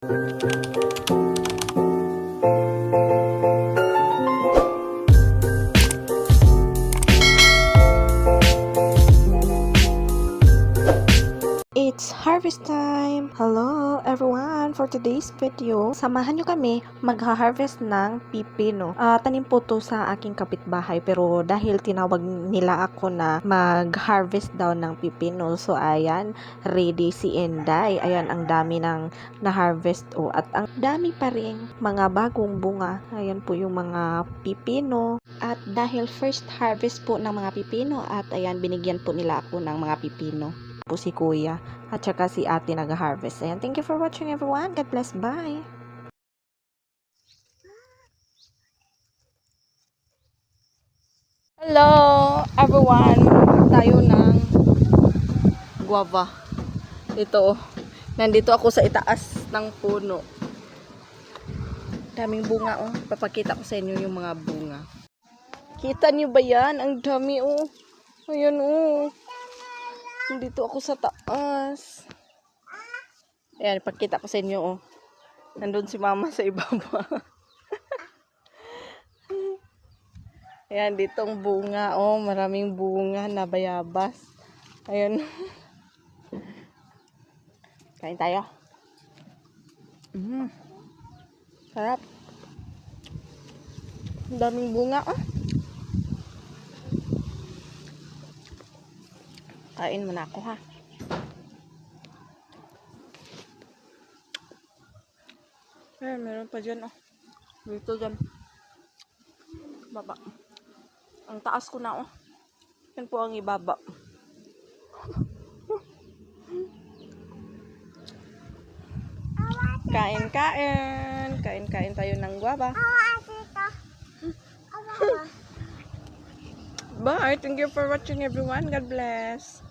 It's harvest time! Hello everyone! For today's video, samahan nyo kami magha-harvest ng pipino. Tanim po to sa aking kapitbahay pero dahil tinawag nila ako na mag-harvest daw ng pipino. So ayan, ready si Enday. Ayan, ang dami ng na-harvest at ang dami pa rin mga bagong bunga. Ayan po yung mga pipino. At dahil first harvest po ng mga pipino at ayan, binigyan po nila ako ng mga pipino. Po si kuya at saka si ate nag-harvest. Ayan, thank you for watching everyone. God bless. Bye! Hello everyone! Tayo ng guava. Ito, nandito ako sa itaas ng puno. Daming bunga oh. Papakita ko sa inyo yung mga bunga. Kita niyo ba yan? Ang dami oh. Ayan oh. Nandito ako sa taas. Ayan, ipakita ko sa inyo oh. Nandun si mama sa ibaba. Ayan, ditong bunga oh. Maraming bunga na bayabas. Ayan. Kain tayo. Sarap. Ang daming bunga oh. Kain muna ako ha. Eh, meron pa dyan oh. Dito dyan. Baba. Ang taas ko na oh. Yan po ang ibaba. Kain. Kain tayo ng guava. Bye. Thank you for watching everyone. God bless.